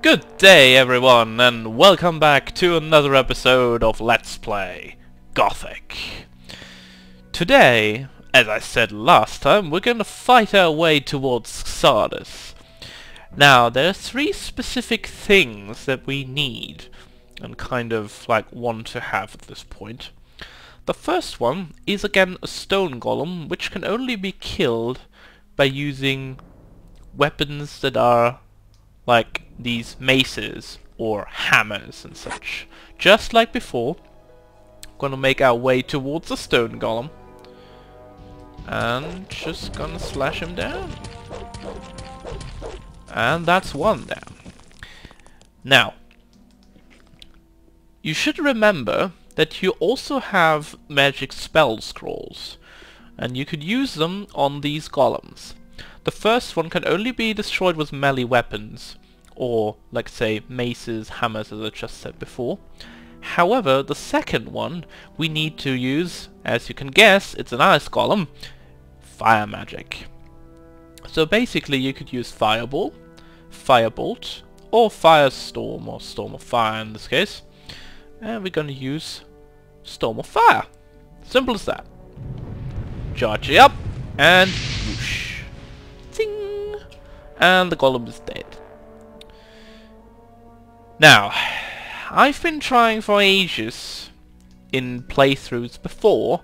Good day everyone, and welcome back to another episode of Let's Play Gothic. Today, as I said last time, we're gonna fight our way towards Xardas. Now, there are three specific things that we need, and kind of like want to have at this point. The first one is again a stone golem, which can only be killed by using weapons that are like these maces or hammers and such. Just like before, gonna make our way towards the stone golem and just gonna slash him down. And that's one down. Now, you should remember that you also have magic spell scrolls, and you could use them on these golems. The first one can only be destroyed with melee weapons, or, like say, maces, hammers, as I just said before. However, the second one we need to use, as you can guess, it's an ice golem, fire magic. So basically you could use Fireball, Firebolt, or Firestorm, or Storm of Fire in this case. And we're gonna use Storm of Fire. Simple as that. Charge it up, and whoosh. Zing! And the golem is dead. Now, I've been trying for ages in playthroughs before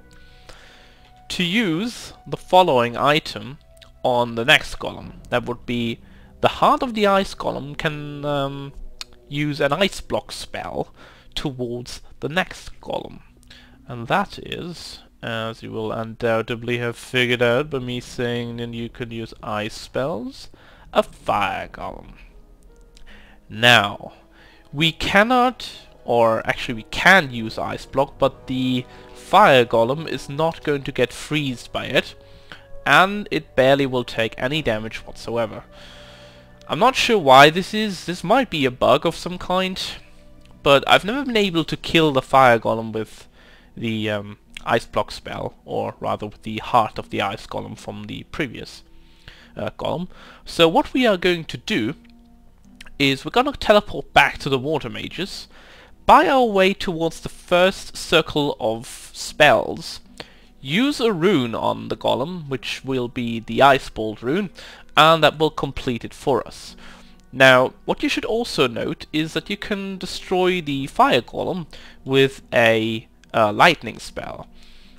to use the following item on the next golem. That would be the heart of the ice golem can use an ice block spell towards the next golem. And that is, as you will undoubtedly have figured out by me saying that you could use ice spells, a fire golem. Now, we cannot, or actually we can use ice block, but the fire golem is not going to get freezed by it, and it barely will take any damage whatsoever. I'm not sure why this is. This might be a bug of some kind, but I've never been able to kill the fire golem with the ice block spell, or rather with the heart of the ice golem from the previous golem. So what we are going to do is we're gonna teleport back to the water mages, buy our way towards the first circle of spells, use a rune on the golem, which will be the ice bolt rune, and that will complete it for us. Now, what you should also note is that you can destroy the fire golem with a lightning spell.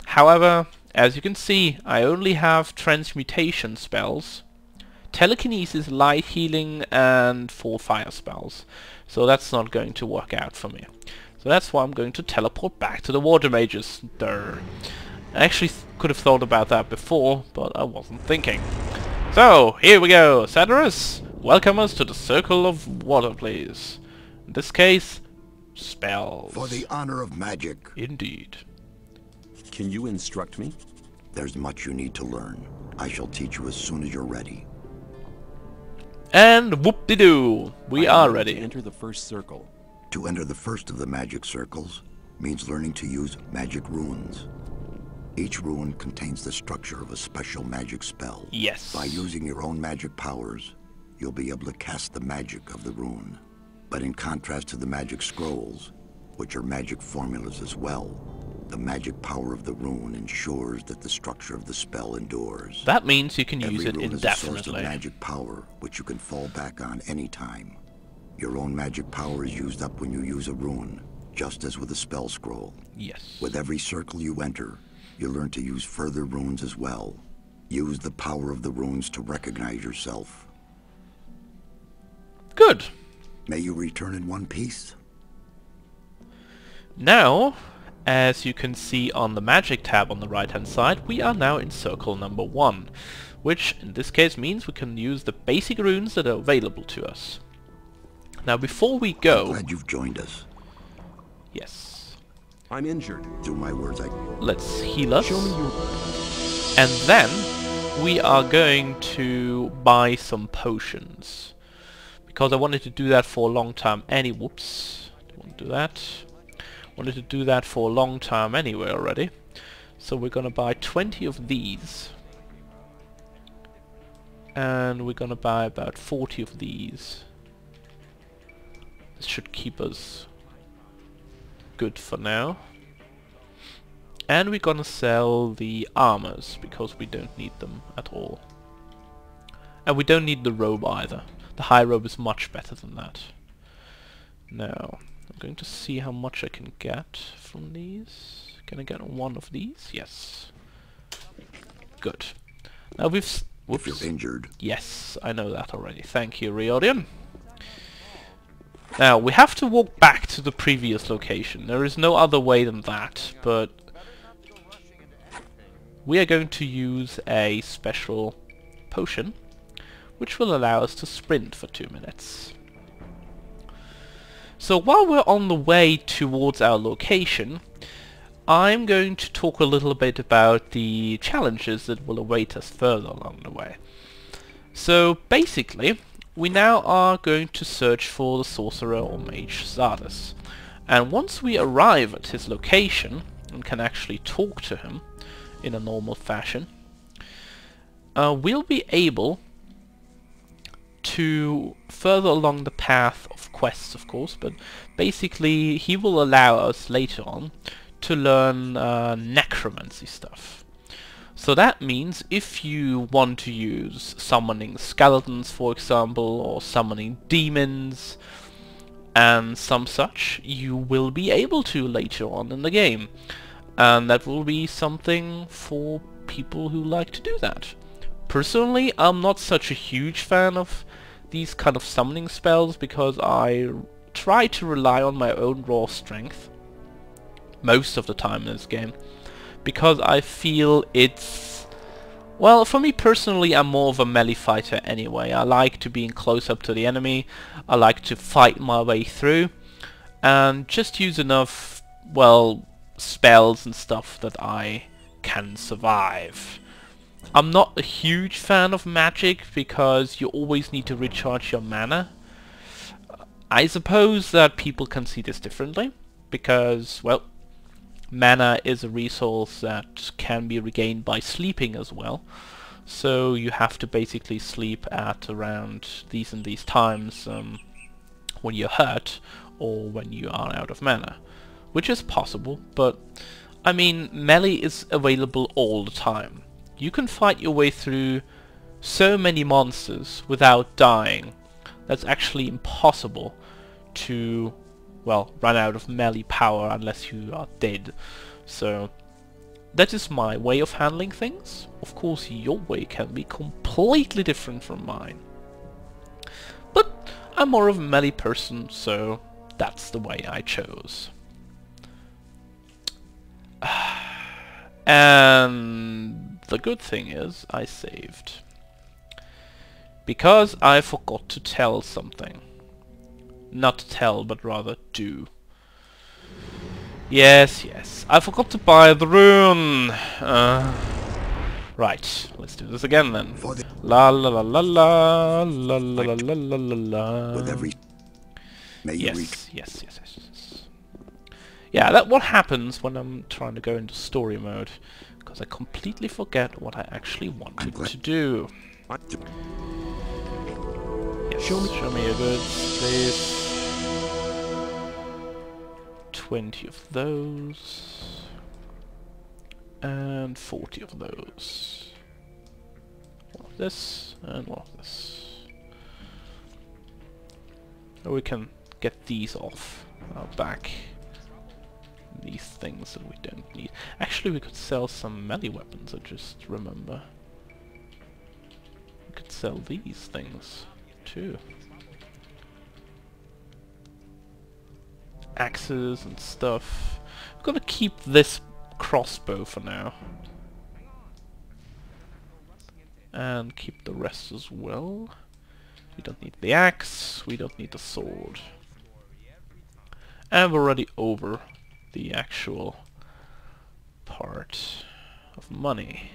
However, as you can see, I only have transmutation spells, telekinesis, light healing, and 4 fire spells. So that's not going to work out for me. So that's why I'm going to teleport back to the water mages. Durr. I actually could have thought about that before, but I wasn't thinking. So, here we go. Xardas, welcome us to the circle of water, please. In this case, spells. For the honor of magic. Indeed. Can you instruct me? There's much you need to learn. I shall teach you as soon as you're ready. And whoop-de-doo, we are ready. To enter the first circle. To enter the first of the magic circles means learning to use magic runes. Each rune contains the structure of a special magic spell. Yes. By using your own magic powers, you'll be able to cast the magic of the rune. But in contrast to the magic scrolls, which are magic formulas as well, the magic power of the rune ensures that the structure of the spell endures. That means you can use it Every rune indefinitely. is a source of magic power, which you can fall back on any time. Your own magic power is used up when you use a rune, just as with a spell scroll. Yes. With every circle you enter, you learn to use further runes as well. Use the power of the runes to recognize yourself. Good. May you return in one piece. Now, as you can see on the magic tab on the right hand side, we are now in circle number 1, which in this case means we can use the basic runes that are available to us. Now before we go... I'm glad you've joined us. Yes. I'm injured. Through my words, Let's heal us. Show me your... And then we are going to buy some potions, because I wanted to do that for a long time whoops, don't want to do that. Wanted to do that for a long time anyway already. So we're gonna buy 20 of these. And we're gonna buy about 40 of these. This should keep us good for now. And we're gonna sell the armors, because we don't need them at all. And we don't need the robe either. The high robe is much better than that. Now, I'm going to see how much I can get from these. Can I get one of these? Yes. Good. Now we've... If you're injured, Yes, I know that already. Thank you, Riordan. Now, we have to walk back to the previous location. There is no other way than that, but we are going to use a special potion, which will allow us to sprint for 2 minutes. So while we're on the way towards our location, I'm going to talk a little bit about the challenges that will await us further along the way. So basically, we now are going to search for the sorcerer or mage Xardas. And once we arrive at his location and can actually talk to him in a normal fashion, we'll be able to further along the path of quests, of course, but basically he will allow us later on to learn necromancy stuff. So that means if you want to use summoning skeletons, for example, or summoning demons and some such, you will be able to later on in the game. And that will be something for people who like to do that. Personally, I'm not such a huge fan of these kind of summoning spells because I try to rely on my own raw strength most of the time in this game, because I feel it's... Well, for me personally, I'm more of a melee fighter anyway. I like to be in close up to the enemy, I like to fight my way through, and just use enough, well, spells and stuff that I can survive. I'm not a huge fan of magic, because you always need to recharge your mana. I suppose that people can see this differently, because, well, mana is a resource that can be regained by sleeping as well. So you have to basically sleep at around these and these times when you're hurt or when you are out of mana. Which is possible, but I mean, melee is available all the time. You can fight your way through so many monsters without dying. That's actually impossible to, well, run out of melee power unless you are dead. So that is my way of handling things. Of course, your way can be completely different from mine. But I'm more of a melee person, so that's the way I chose. And the good thing is I saved, because I forgot to tell something. Not tell, but rather do. Yes, I forgot to buy the rune. Right, let's do this again then. La la la la la la la la la la la la. with every... May you reach... Yes. Yeah, that's what happens when I'm trying to go into story mode, because I completely forget what I actually wanted to do. Yes, show me your goods, please. 20 of those. And 40 of those. One of this, and one of this. Or we can get these off our back. These things that we don't need. Actually, we could sell some melee weapons, I just remember. We could sell these things, too. Axes and stuff. I'm gonna keep this crossbow for now. And keep the rest as well. We don't need the axe, we don't need the sword. And we're already over the actual part of money.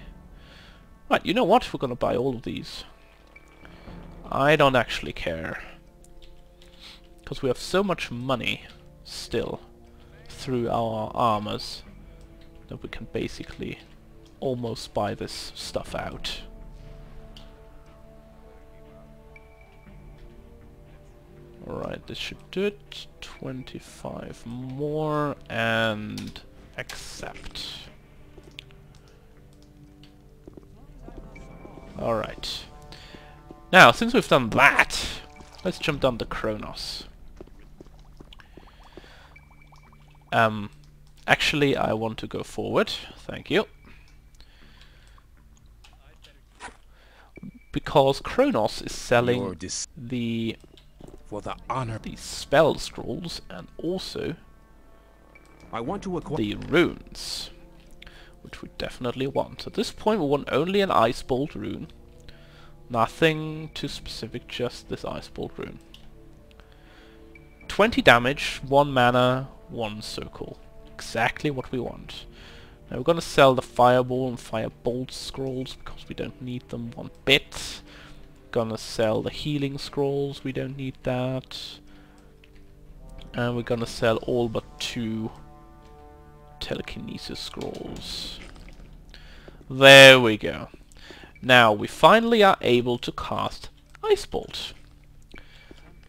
Right, you know what? We're gonna buy all of these. I don't actually care, because we have so much money still through our armors that we can basically almost buy this stuff out. Alright, this should do it. 25 more and accept. Alright. Now, since we've done that, let's jump down to Kronos. Actually, I want to go forward. Thank you. Because Kronos is selling the for the honor. the spell scrolls and also I want to acquire the runes, which we definitely want. At this point we want only an Ice Bolt rune. Nothing too specific, just this Ice Bolt rune. 20 damage, 1 mana, 1 circle. Exactly what we want. Now we're gonna sell the Fireball and Firebolt scrolls because we don't need them one bit. Gonna sell the Healing scrolls, we don't need that. And we're gonna sell all but 2 Telekinesis scrolls. There we go. Now we finally are able to cast Ice Bolt.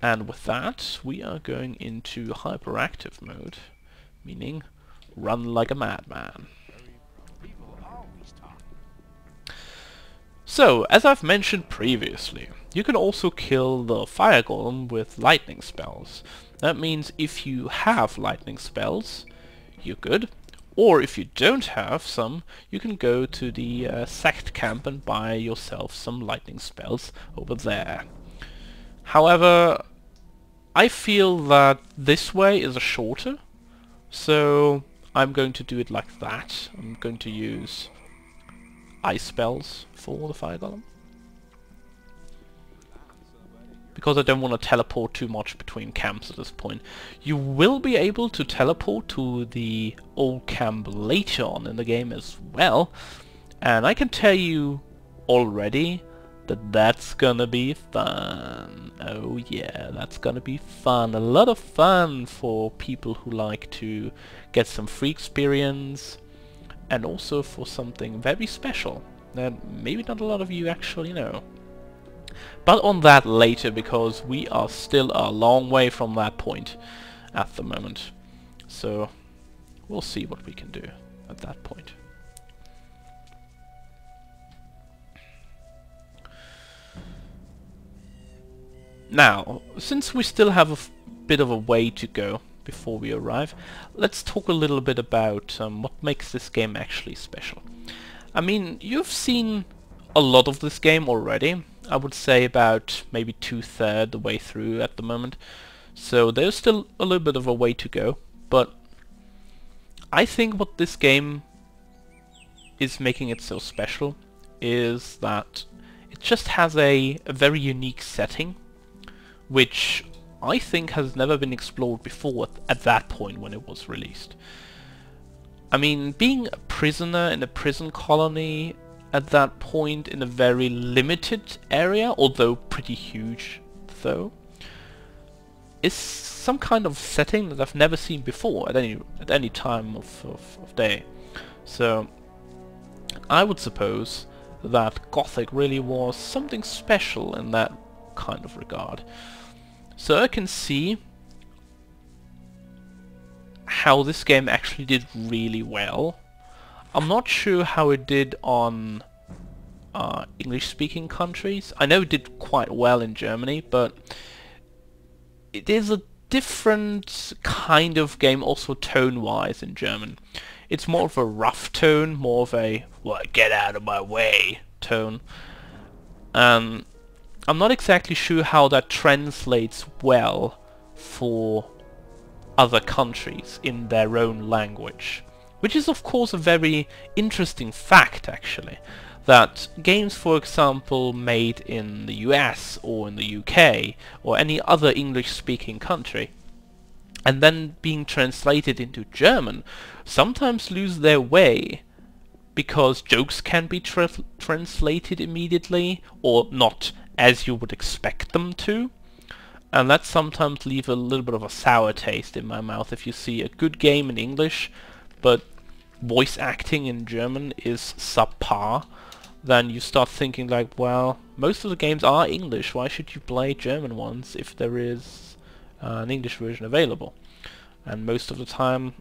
And with that we are going into hyperactive mode, meaning run like a madman. So, as I've mentioned previously, you can also kill the fire golem with lightning spells. That means if you have lightning spells, you're good. Or if you don't have some, you can go to the sect camp and buy yourself some lightning spells over there. However, I feel that this way is a shorter, so I'm going to do it like that. I'm going to use ice spells for the fire golem, because I don't want to teleport too much between camps at this point. You will be able to teleport to the old camp later on in the game as well, and I can tell you already that that's gonna be fun. Oh yeah, that's gonna be fun. A lot of fun for people who like to get some free experience, and also for something very special that maybe not a lot of you actually know. But on that later, because we are still a long way from that point at the moment. So we'll see what we can do at that point. Now, since we still have a bit of a way to go before we arrive, let's talk a little bit about what makes this game actually special. I mean, you've seen a lot of this game already. I would say about maybe 2/3 the way through at the moment. So there's still a little bit of a way to go, but I think what this game is making it so special is that it just has a very unique setting, which I think has never been explored before at that point when it was released. I mean, being a prisoner in a prison colony at that point in a very limited area, although pretty huge though, is some kind of setting that I've never seen before at any time of day. So I would suppose that Gothic really was something special in that kind of regard. So I can see how this game actually did really well. I'm not sure how it did on English-speaking countries. I know it did quite well in Germany, but it is a different kind of game also tone-wise in German. It's more of a rough tone, more of a, well, get out of my way tone. I'm not exactly sure how that translates well for other countries in their own language. Which is of course a very interesting fact actually, that games for example made in the US or in the UK or any other English speaking country and then being translated into German sometimes lose their way because jokes can be translated immediately or not as you would expect them to, and that sometimes leave a little bit of a sour taste in my mouth. If you see a good game in English but voice acting in German is subpar, then you start thinking like, well, most of the games are English, why should you play German ones if there is an English version available. And most of the time,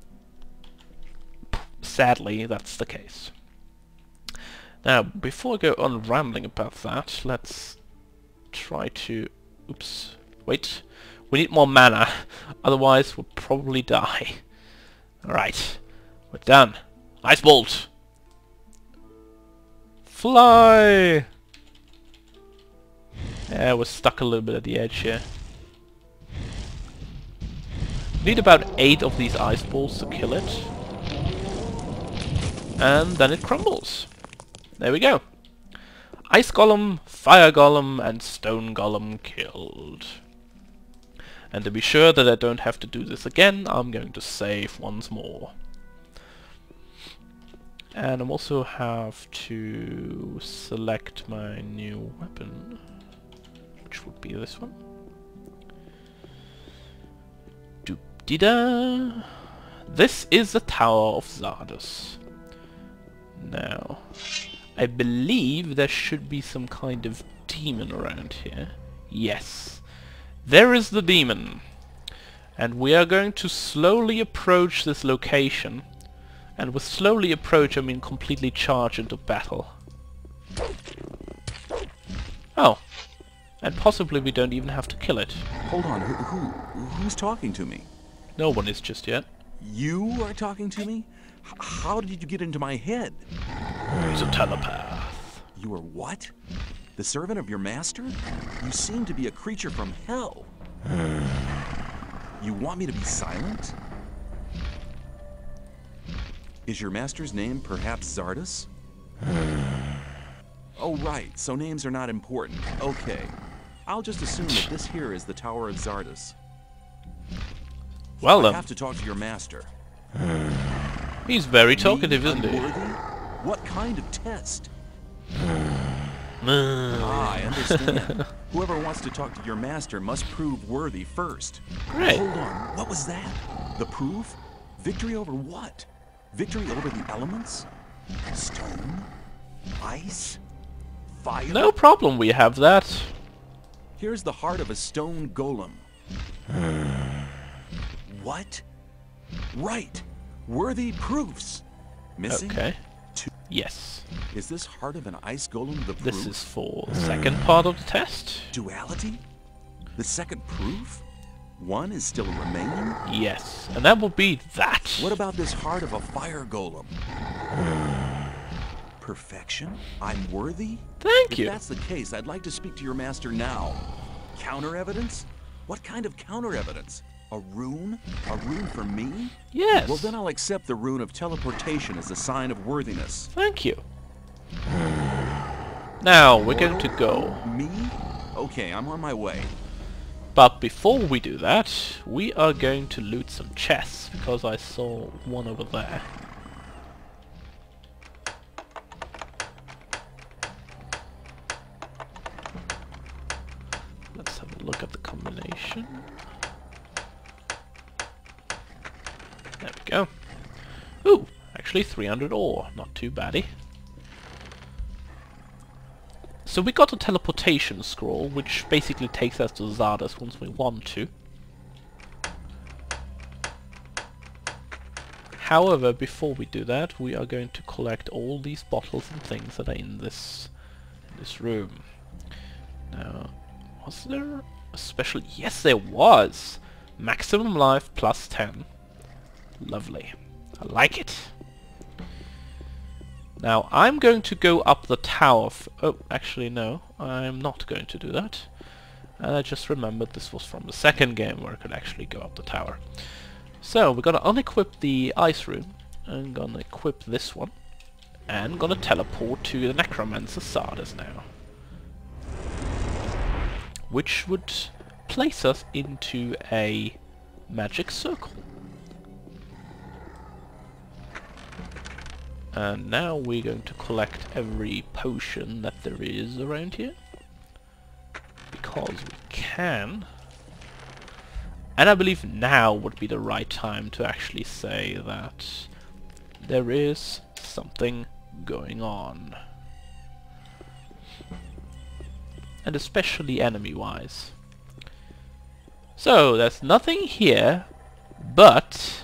sadly, that's the case. Now, before I go on rambling about that, let's try to... Oops. Wait. We need more mana, otherwise we'll probably die. Alright. We're done. Ice Bolt! Fly! Yeah, we're stuck a little bit at the edge here. Need about 8 of these ice balls to kill it. And then it crumbles. There we go. Ice Golem, Fire Golem, and Stone Golem killed. And to be sure that I don't have to do this again, I'm going to save once more. And I also have to select my new weapon, which would be this one. Doop-de-da! This is the Tower of Xardas. Now, I believe there should be some kind of demon around here. Yes, there is the demon. And we are going to slowly approach this location. And with slowly approach, I mean completely charge into battle. Oh. And possibly we don't even have to kill it. Hold on, who's talking to me? No one is just yet. You are talking to me? How did you get into my head? He's a telepath. You are what? The servant of your master? You seem to be a creature from hell. You want me to be silent? Is your master's name perhaps Xardas? Oh right, so names are not important. Okay. I'll just assume that this here is the Tower of Xardas. Well I then. have to talk to your master. He's very talkative, isn't he? Unworthy? What kind of test? I understand. Whoever wants to talk to your master must prove worthy first. Great. Hold on, what was that? The proof? Victory over what? Victory over the elements? Stone? Ice? Fire? No problem, we have that. Here's the heart of a stone golem. What? Right. Worthy proofs. Missing? Okay. 2. Yes. Is this heart of an ice golem the proof? This is for the second part of the test. Duality? The second proof? One is still remaining? Yes. And that will be that. What about this heart of a fire golem? Perfection? I'm worthy? Thank you. If that's the case, I'd like to speak to your master now. Counter evidence? What kind of counter evidence? A rune? A rune for me? Yes. Well, then I'll accept the rune of teleportation as a sign of worthiness. Thank you. Now, we're going to go. Me? Okay, I'm on my way. But before we do that, we are going to loot some chests, because I saw one over there. Let's have a look at the combination. There we go. Ooh, actually 300 ore, not too baddy. So we got a teleportation scroll, which basically takes us to Xardas once we want to. However, before we do that, we are going to collect all these bottles and things that are in this room. Now, was there a special... Yes, there was! Maximum life plus 10. Lovely. I like it. Now, I'm going to go up the tower oh, actually no, I'm not going to do that. And I just remembered this was from the second game where I could actually go up the tower. So, we're gonna unequip the ice room. I'm gonna equip this one. And gonna teleport to the necromancer Xardas now. Which would place us into a magic circle. And now we're going to collect every potion that there is around here. Because we can. And I believe now would be the right time to actually say that there is something going on. And especially enemy-wise. So, there's nothing here, but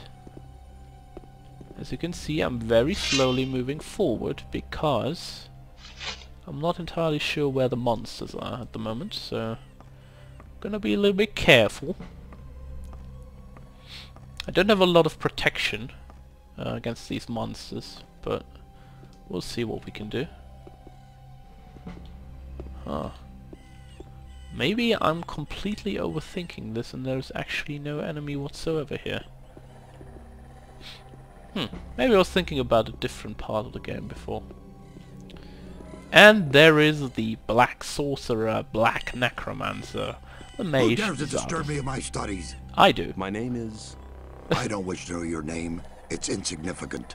as you can see, I'm very slowly moving forward because I'm not entirely sure where the monsters are at the moment, so I'm gonna be a little bit careful. I don't have a lot of protection against these monsters, but we'll see what we can do. Huh. Maybe I'm completely overthinking this and there's actually no enemy whatsoever here. Maybe I was thinking about a different part of the game before. And there is the Black Sorcerer, Black Necromancer, the Mage. Who dares to disturb me in my studies? I do. My name is... I don't wish to know your name. It's insignificant.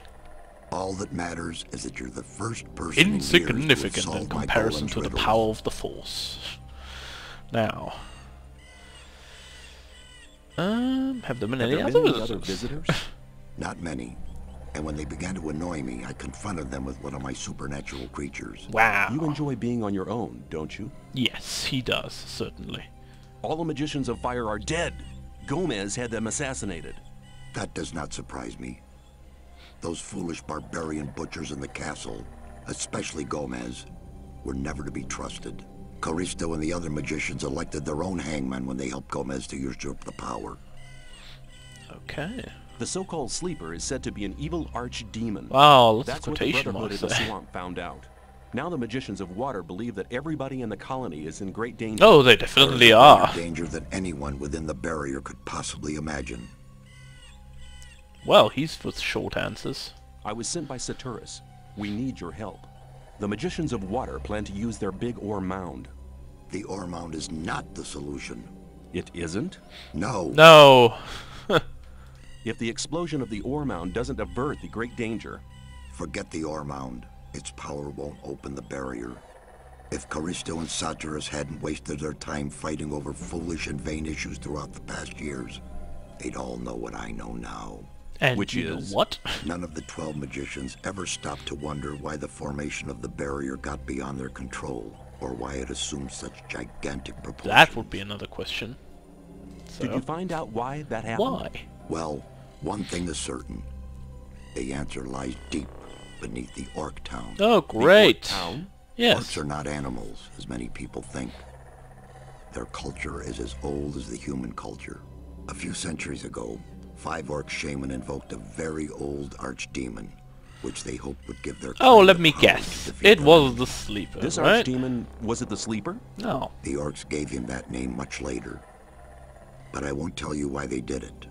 All that matters is that you're the first person in years to have Insignificant in solved my comparison golem's to the riddles. power of the Force. Now, have there been Have any there other been any other visitors? visitors? Not many. And when they began to annoy me, I confronted them with one of my supernatural creatures. Wow. You enjoy being on your own, don't you? Yes, he does, certainly. All the magicians of fire are dead. Gomez had them assassinated. That does not surprise me. Those foolish barbarian butchers in the castle, especially Gomez, were never to be trusted. Caristo and the other magicians elected their own hangman when they helped Gomez to usurp the power. Okay. The so-called sleeper is said to be an evil archdemon. Wow, lots of That's what the quotation Brotherhood marks of the there. Swamp found out. Now the magicians of water believe that everybody in the colony is in great danger. Oh, they There is definitely a are. greater danger than anyone within the barrier could possibly imagine. Well, he's with short answers. I was sent by Saturus. We need your help. The magicians of water plan to use their big ore mound. The ore mound is not the solution. It isn't? No. No. If the explosion of the ore mound doesn't avert the great danger, Forget the ore mound. Its power won't open the barrier. If Caristo and Saturus hadn't wasted their time fighting over foolish and vain issues throughout the past years, they'd all know what I know now. And Which you know is? what? None of the 12 magicians ever stopped to wonder why the formation of the barrier got beyond their control, or why it assumed such gigantic proportions. That would be another question. did you So, find out why that happened? why? Well, one thing is certain. The answer lies deep beneath the Orc town. Oh, The great. Orc town? Yes. Orcs are not animals, as many people think. Their culture is as old as the human culture. A few centuries ago, 5 Orc shaman invoked a very old archdemon, which they hoped would give their Oh, kind let the me power guess. to defeat It their was enemies. the sleeper, This right? archdemon, was it the sleeper? No. The Orcs gave him that name much later. But I won't tell you why they did it,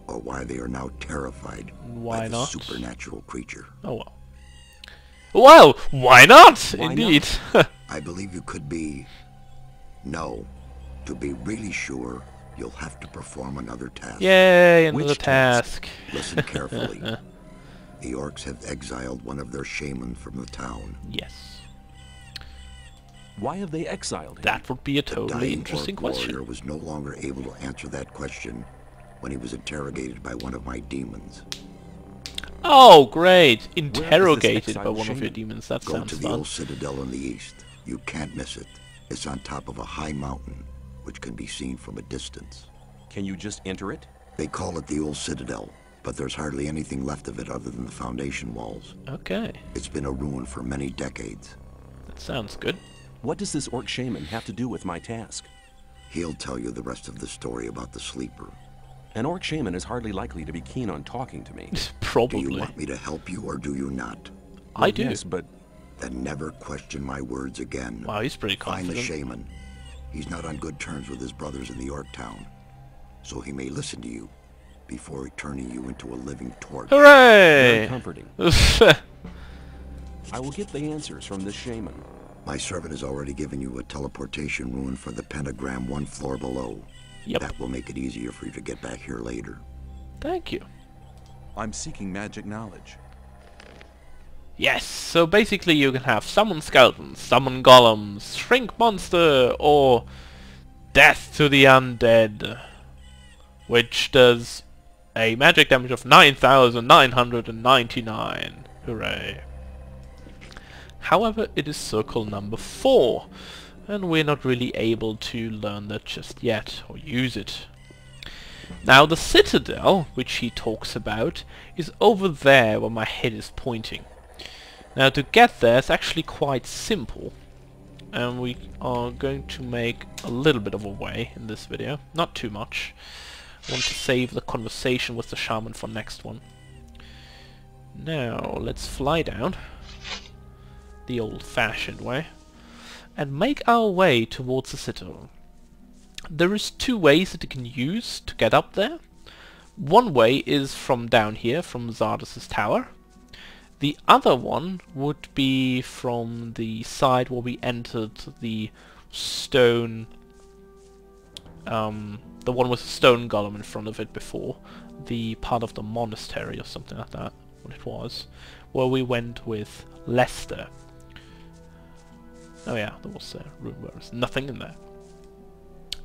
or why they are now terrified Why by the not? supernatural creature. Oh well. Well, why not? Why Indeed. I believe you could be... No. To be really sure, you'll have to perform another task. Yay, another Which task? task. Listen carefully. The Orcs have exiled one of their shamans from the town. Yes. Why have they exiled him? That would be a The totally dying interesting Orc warrior question. was no longer able to answer that question when he was interrogated by one of my demons. Oh, great! Interrogated by exiled one of your shaman? demons. That Go sounds to the fun. old citadel in the east. You can't miss it. It's on top of a high mountain, which can be seen from a distance. Can you just enter it? They call it the old citadel, but there's hardly anything left of it other than the foundation walls. Okay, It's been a ruin for many decades. that sounds good. What does this orc shaman have to do with my task? He'll tell you the rest of the story about the sleeper. An orc shaman is hardly likely to be keen on talking to me. Do Probably. you want me to help you or do you not? I do. Yes, but Then never question my words again. Wow, he's pretty Find the confident. shaman. He's not on good terms with his brothers in the Orc town, so he may listen to you before turning you into a living torch. very Hooray! comforting. I will get the answers from this shaman. My servant has already given you a teleportation rune for the pentagram 1 floor below. Yep. That will make it easier for you to get back here later. Thank you. I'm seeking magic knowledge. Yes, so basically you can have summon skeletons, summon golems, shrink monster, or death to the undead, which does a magic damage of 9,999. Hooray. However, it is circle number 4. And we're not really able to learn that just yet, or use it. Now the citadel, which he talks about, is over there where my head is pointing. Now to get there is actually quite simple. And we are going to make a little bit of a way in this video. Not too much. I want to save the conversation with the shaman for next one. Now let's fly down the old-fashioned way and make our way towards the citadel. There is two ways that you can use to get up there. One way is from down here, from Xardas' tower. The other one would be from the side where we entered the stone, the one with the stone golem in front of it before, the part of the monastery or something like that, what it was, where we went with Lester. Oh yeah, there was a room where there was nothing in there.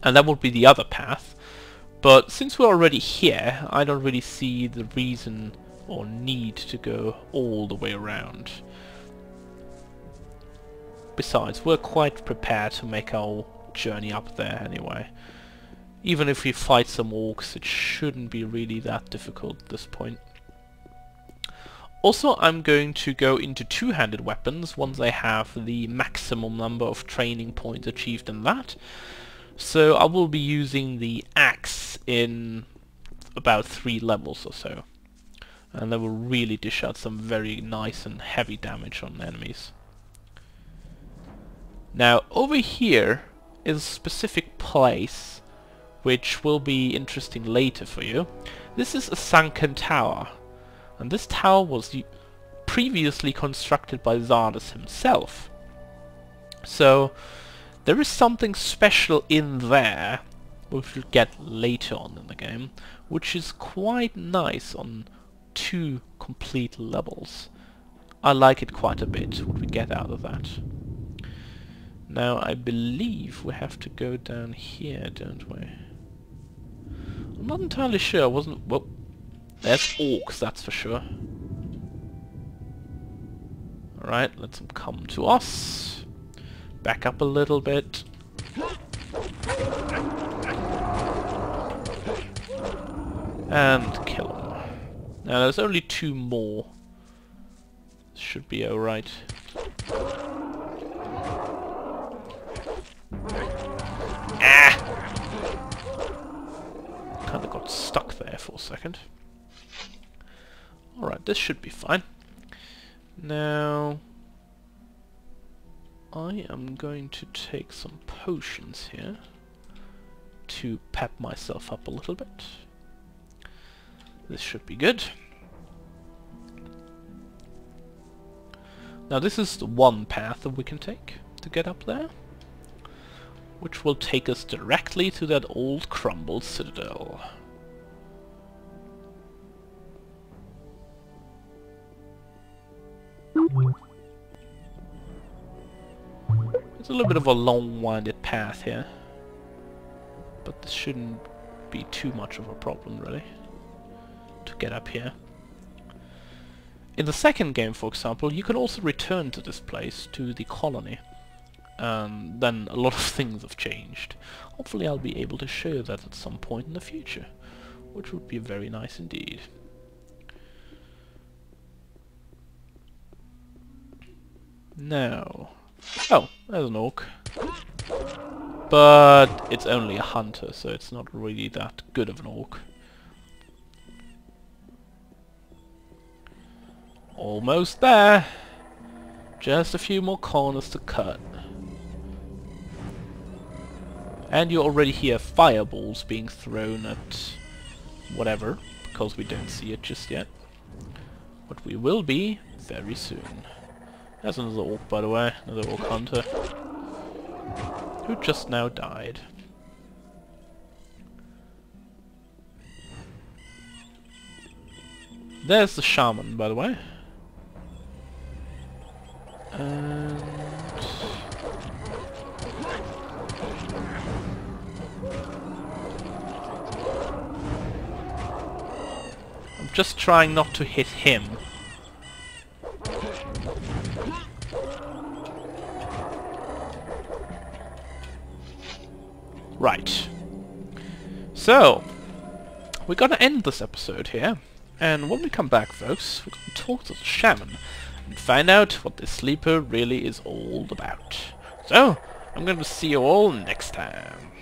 And that would be the other path. But since we're already here, I don't really see the reason or need to go all the way around. Besides, we're quite prepared to make our journey up there anyway. Even if we fight some orcs, it shouldn't be really that difficult at this point. Also, I'm going to go into two-handed weapons once I have the maximum number of training points achieved in that. So I will be using the axe in about 3 levels or so. And that will really dish out some very nice and heavy damage on enemies. Now, over here is a specific place which will be interesting later for you. This is a sunken tower. And this tower was previously constructed by Xardas himself. So there is something special in there, which we'll get later on in the game, which is quite nice on 2 complete levels. I like it quite a bit, what we get out of that. Now I believe we have to go down here, don't we? I'm not entirely sure, I wasn't... Well, there's orcs, that's for sure. Alright, let them come to us. Back up a little bit. And kill them. Now there's only 2 more. Should be alright. Ah! Kinda got stuck there for a second. Alright, this should be fine. Now I am going to take some potions here to pep myself up a little bit. This should be good. Now this is the one path that we can take to get up there, which will take us directly to that old crumbled citadel. It's a little bit of a long-winded path here, but this shouldn't be too much of a problem, really, to get up here. In the second game, for example, you can also return to this place, to the colony, and then a lot of things have changed. Hopefully I'll be able to show that at some point in the future, which would be very nice indeed. Now... Oh, there's an orc. But it's only a hunter, so it's not really that good of an orc. Almost there! Just a few more corners to cut. And you already hear fireballs being thrown at whatever, because we don't see it just yet. But we will be very soon. There's another orc, by the way, another orc hunter, who just now died. There's the shaman, by the way. And... I'm just trying not to hit him. Right. So, we're gonna end this episode here. And when we come back, folks, we're gonna talk to the shaman and find out what this sleeper really is all about. So, I'm gonna see you all next time.